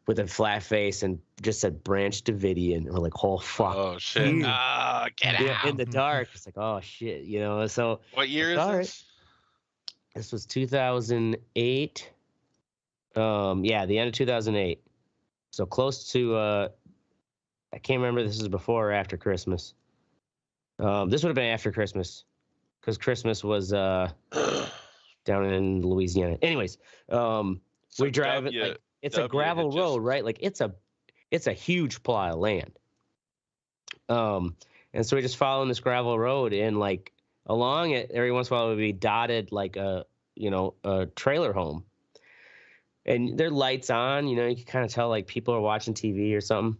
with a flat face, and just said Branch Davidian. And we're like, oh, fuck. Oh, shit. Get out. In the dark. It's like, oh, shit. So. What year is this? This was 2008. The end of 2008. So close to, I can't remember if this is before or after Christmas. This would have been after Christmas, because Christmas was down in Louisiana. Anyways, we drive it. Like, it's a gravel road, right? Like, it's a huge plot of land. And so we just follow this gravel road, and, like, along it, every once in a while, would be dotted like a trailer home, and their lights on. You can kind of tell, like, people are watching TV or something.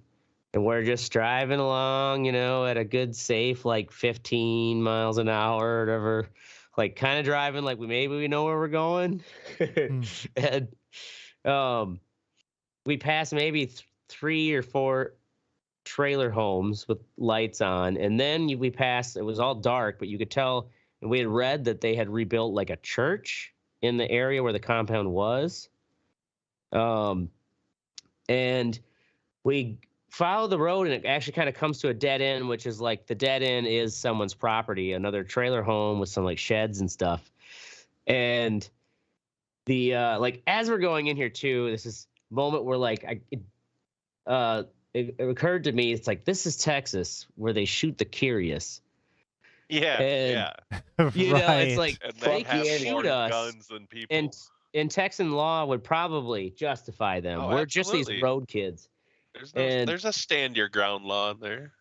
And we're just driving along, at a good, safe, like, 15 miles an hour or whatever, like, kind of driving like maybe we know where we're going. And we passed maybe 3 or 4 trailer homes with lights on, and then we passed. It was all dark, but you could tell. And we had read that they had rebuilt like a church in the area where the compound was. And we follow the road, and it actually kind of comes to a dead end, which is like the dead end is someone's property, another trailer home with some like sheds and stuff. And the like as we're going in here too, this is moment where like it occurred to me, it's like this is Texas where they shoot the curious. Yeah, And, yeah. You know, it's like And they have shoot more us, guns than people. and Texan law would probably justify them. Oh, We're just absolutely. these road kids. There's a stand your ground law in there.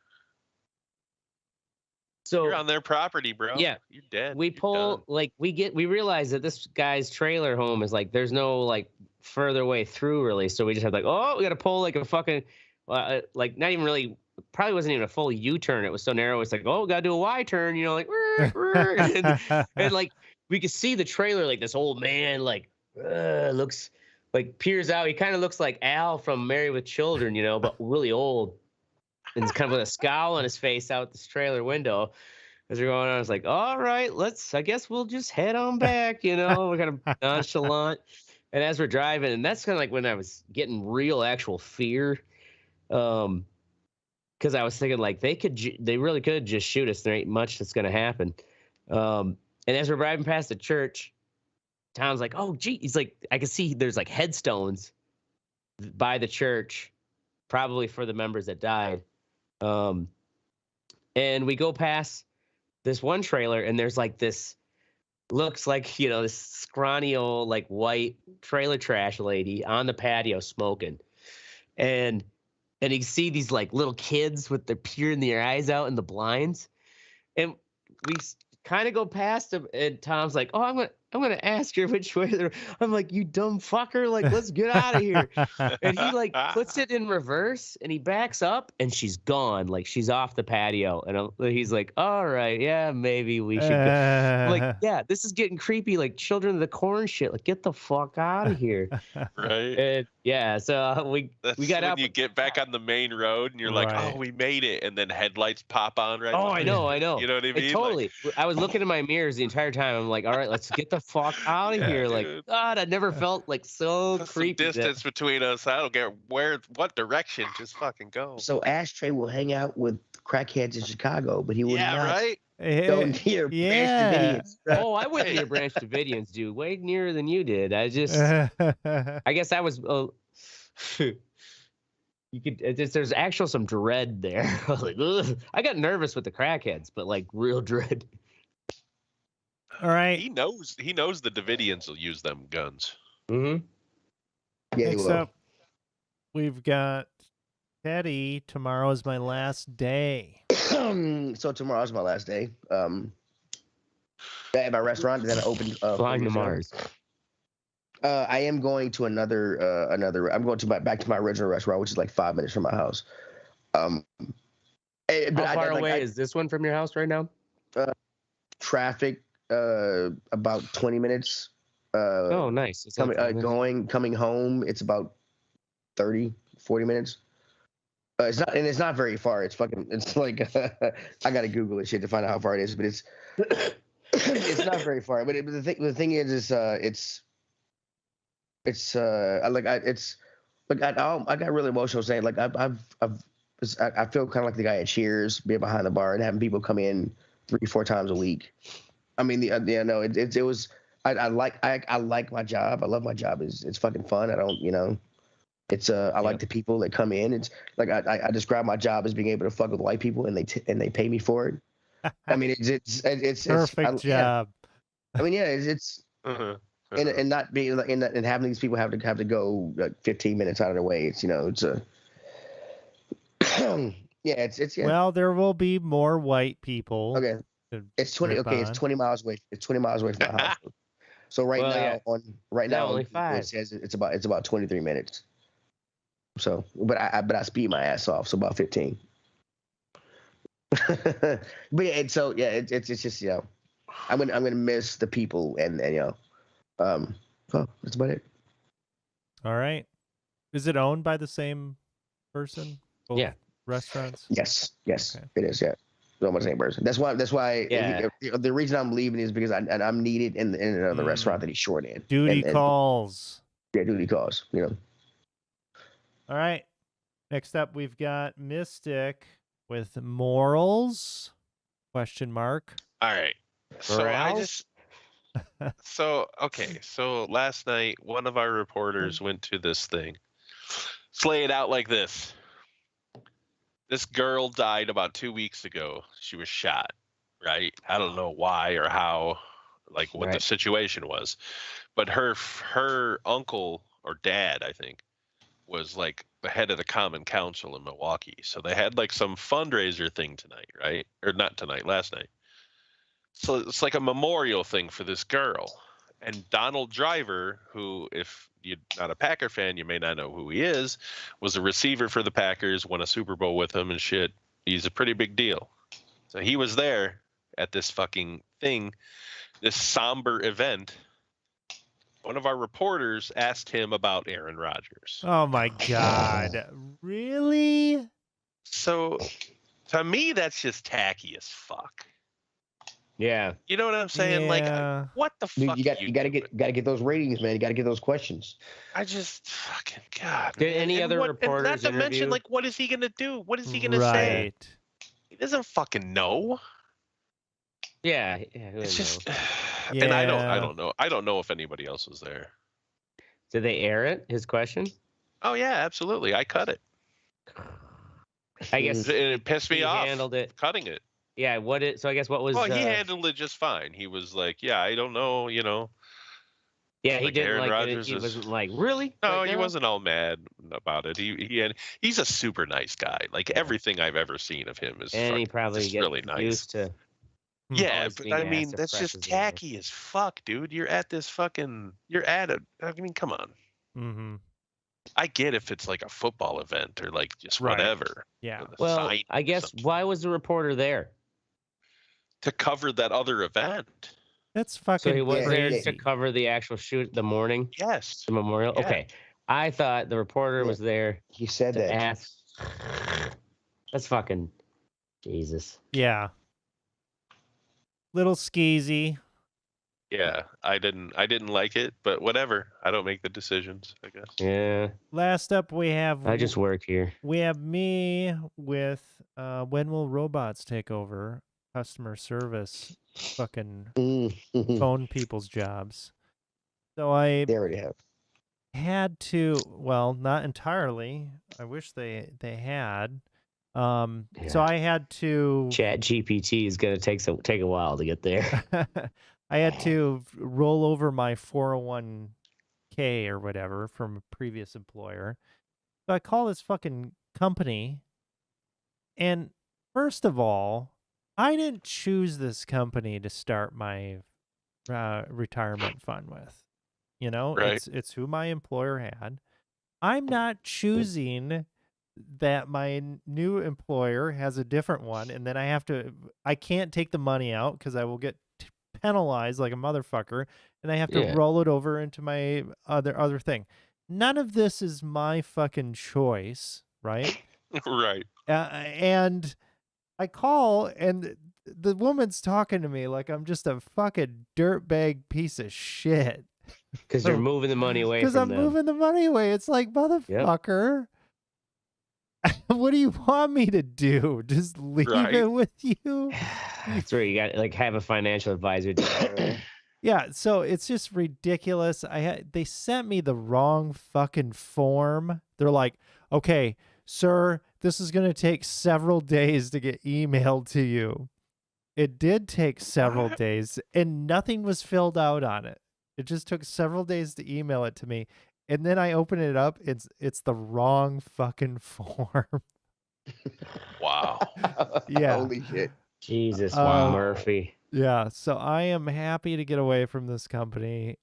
So you're on their property, bro. Yeah, you're dead. We pull like we realize that this guy's trailer home is like there's no like further way through really. So we just have like, oh, we got to pull like a fucking like not even really. Probably wasn't even a full U-turn. It was so narrow. It's like, oh, we gotta do a Y-turn, you know, like, and like we could see the trailer, like this old man, like looks like peers out. He kind of looks like Al from Married with Children, you know, but really old, and he's kind of with a scowl on his face out this trailer window. As we're going on, I was like, all right, I guess we'll just head on back, you know, we're kind of nonchalant. And as we're driving, and that's kind of like when I was getting real actual fear. Because I was thinking like they really could just shoot us. There ain't much that's gonna happen. And as we're driving past the church, Tom's like, "Oh, gee," he's like, "I can see there's like headstones by the church, probably for the members that died." And we go past this one trailer, and there's like this looks like this scrawny old like white trailer trash lady on the patio smoking, and you see these like little kids with their peering their eyes out in the blinds. And we kind of go past them, and Tom's like, oh, I'm gonna ask her which way they're. I'm like, you dumb fucker, like, let's get out of here. And he like puts it in reverse, and he backs up, and she's gone. Like, she's off the patio. And he's like, all right, yeah, maybe we should go. Like, yeah, this is getting creepy, like Children of the Corn shit. Like, get the fuck out of here. Right. And yeah, so we got out. You get back on the main road, and you're like, oh, we made it. And then headlights pop on right Oh, I know. You know what I mean? Totally. Like, I was looking in my mirrors the entire time. I'm like, all right, let's get the fuck out of here. Dude. Like, God, I never felt like so creepy. Some distance between us. I don't care what direction. Just fucking go. So Ashtray will hang out with crackheads in Chicago, but he will not right? go near Branch Davidians. Oh, I went near Branch Davidians, dude. Way nearer than you did. I guess I was. You could. There's actual some dread there. I was like, ugh. I got nervous with the crackheads, but like real dread. All right. He knows the Davidians will use them guns. Mm-hmm. Yeah, Next up, we've got Teddy. Tomorrow is my last day. So tomorrow's my last day. At my restaurant, and then I opened. Flying to Mars. I am going to another. I'm going to back to my original restaurant, which is like 5 minutes from my house. How far away is this one from your house right now? Traffic, about 20 minutes. Oh, nice. Coming home, it's about 30, 40 minutes. It's not very far. It's like I gotta Google this shit to find out how far it is, but it's not very far. But the thing is I got really emotional saying like I feel kind of like the guy at Cheers being behind the bar and having people come in 3-4 times a week. I mean, it was. I like my job. I love my job. It's fucking fun. I don't, it's I like the people that come in. It's like I describe my job as being able to fuck with white people and they pay me for it. I mean, it's perfect job. I mean, yeah, it's and not being and having these people have to go like 15 minutes out of their way. It's it's yeah. Well, there will be more white people. Okay. It's 20. Okay, it's 20 miles away. It's 20 miles away from my house. So now only 5. It says it's about 23 minutes. So, but I speed my ass off, so about 15. But yeah, it's just I'm gonna miss the people and that's about it. All right. Is it owned by the same person? Yeah. restaurants? Yes, Okay. it is. Yeah, it's almost the same person. That's why. Yeah. The reason I'm leaving is because I'm needed in another restaurant that he's short in. Duty and calls. Yeah, duty calls. You know. All right. Next up, we've got Mystic with morals? Question mark. All right. So Morales? So last night, one of our reporters went to this thing. Let's lay it out like this. This girl died about 2 weeks ago. She was shot, right? I don't know why or how, like what the Right. situation was. But her uncle or dad, I think, was like the head of the Common Council in Milwaukee. So they had like some fundraiser thing tonight, right? Or not tonight, last night. So it's like a memorial thing for this girl. And Donald Driver, who, if you're not a Packer fan, you may not know who he is, was a receiver for the Packers, won a Super Bowl with them and shit. He's a pretty big deal. So he was there at this fucking thing, this somber event. One of our reporters asked him about Aaron Rodgers. Oh my God. Really? So to me, that's just tacky as fuck. Yeah. You know what I'm saying? Yeah. Like, what the fuck? Dude, you gotta get those ratings, man. You gotta get those questions. I just fucking God. Did any other and reporters not to mention, interview? like, what is he gonna do? What is he gonna say? Right. He doesn't fucking know. Yeah. Who It's knows? just, and I Yeah. don't know. I don't know if anybody else was there. Did they air it? His question? Oh yeah, absolutely. I cut it. I guess And it pissed me he off. handled it. Cutting it. Yeah. So I guess what was? Well, he handled it just fine. He was like, "Yeah, I don't know, you know." Yeah, he like didn't Aaron like it. Rodgers He is- wasn't like really. No, right he now? wasn't all mad about it. He's a super nice guy. Like everything I've ever seen of him is And he fucking probably just gets really nice. used to. Yeah, always but being I asked mean, to that's press just his image. tacky as fuck, dude. You're at this fucking. You're at it. I mean, come on. Mm-hmm. I get if it's like a football event or like just Right. whatever. Yeah. a Well, sign I or guess something, why was the reporter there? to cover that other event. That's So fucking he was there crazy. to cover the actual shoot, the morning, Yes. the memorial. Yeah. Okay, I thought the reporter Yeah. was there He said to that. ask. That's fucking Jesus. Yeah. Little skeezy. Yeah. I didn't like it, but whatever. I don't make the decisions, I guess. Yeah, Last up, we have I just work here. we have me with when will robots take over customer service? Fucking Mhm. phone people's jobs. So I They already have. had to, well, not entirely. I wish they had. So Yeah. I had to Chat GPT is gonna take a while to get there. I had to roll over my 401k or whatever from a previous employer. So I call this fucking company, and first of all, I didn't choose this company to start my retirement fund with. You know, Right. it's who my employer had. I'm not choosing that my new employer has a different one, and then I can't take the money out because I will get penalized like a motherfucker, and I have to Yeah. roll it over into my other thing. None of this is my fucking choice, right? Right. And I call, and the woman's talking to me like I'm just a fucking dirtbag piece of shit. Because you're moving the money away Because from I'm them. moving the money away. It's like, motherfucker, what do you want me to do? Just leave Right. it with you? That's where you got like have a financial advisor. Yeah, so it's just ridiculous. They sent me the wrong fucking form. They're like, "Okay, sir, this is going to take several days to get emailed to you." It did take several days, and nothing was filled out on it. It just took several days to email it to me, and then I open it up. It's the wrong fucking form. Wow. Yeah. Holy shit. Jesus, Uh, Murphy. Yeah, so I am happy to get away from this company.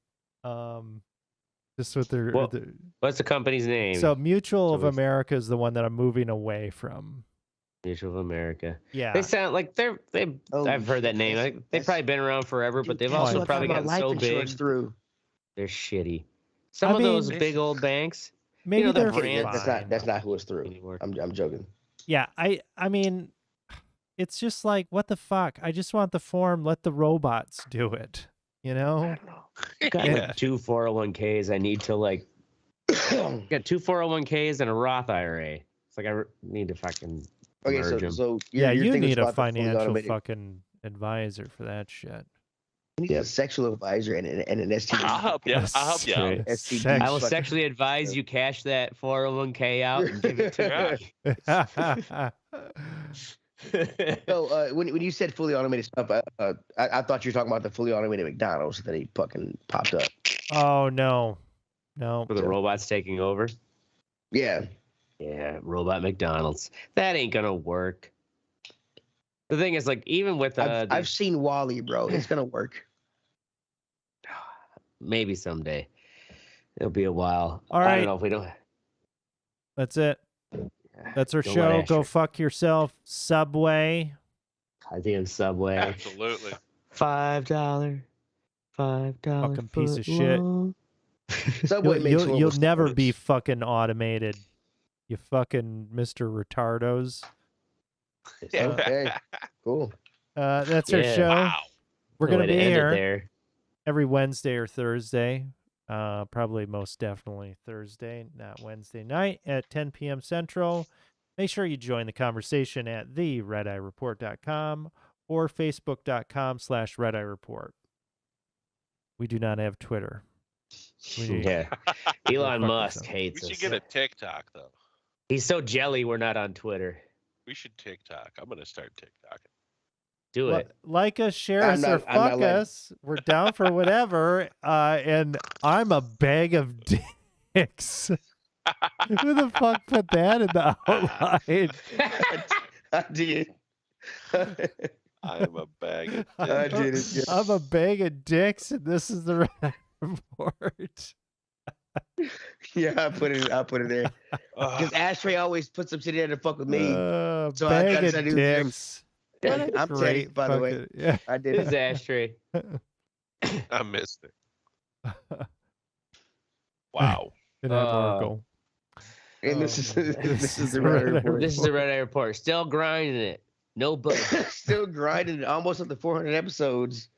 Just with their, Well, What's the company's name? so Mutual so of we've- America is the one that I'm moving away from. Mutual of America. Yeah. They sound like Oh, I've heard that name. that's- They've that's- probably been around forever, but they've Guess also what? probably That's how gotten my so life big. insurance through. They're shitty. Some I of those mean- big old banks Maybe the they're brand- fine. That's not who it's through. anymore. I'm joking. Yeah, I mean, it's just like, what the fuck? I just want the form. Let the robots do it. You know? I got Yeah. like 2 401ks. I need to like got 2 401ks and a Roth IRA. It's like I need to fucking Okay, merge them. so Yeah, your you thing was need a about the fully financial automated. fucking advisor for that shit. You need a sexual advisor and an STD. I'll help you. I'll help you out. Right. STD. I will Fuck. sexually advise you cash that 401k out and give it to me. So when you said fully automated stuff, I thought you were talking about the fully automated McDonald's that he fucking popped up. Oh no. For the robots taking over. Yeah. Yeah, robot McDonald's. That ain't gonna work. The thing is, like, even with I've seen Wall-E, bro. It's gonna work. maybe someday. It'll be a while. All I right. don't know if we don't. That's it. That's our Don't show. let Go Asher- fuck yourself, Subway. Goddamn Subway. Absolutely. $5. Fucking piece of shit. Subway makes You'll horrible never be sandwiches. fucking automated. You fucking Mr. Retardos. Okay, cool. That's our Yeah. show. Wow. We're No gonna way to be end it here there. every Wednesday or Thursday. Probably most definitely Thursday, not Wednesday night at 10 p.m. Central. Make sure you join the conversation at theredeyereport.com or facebook.com/redeyereport. We do not have Twitter. Yeah. Elon fuck Musk yourself. hates We should us. get a TikTok though. He's so jelly we're not on Twitter. We should TikTok. I'm gonna start TikToking. Do it. Like us, share I'm us, not- or I'm not fuck letting- us. We're down for whatever. And I'm a bag of dicks. Who the fuck put that in the outline? I did. I am a bag of I dicks. did it. Yeah. I'm a bag of dicks, and this is the Red Eye Report. Yeah, I put it there. Because Ashtray always puts some shit in there to fuck with me. So I Bag gotta of do him. dicks. What a I'm Teddy, great by the way. fucking- Yeah. I did This is it. Ashtray. I missed it. Wow. And I'm Marco. And this is Oh, this is the Red Red Eye Report. This is the Red Eye Report. Still grinding it. No budge. Still grinding, almost up to 400 episodes.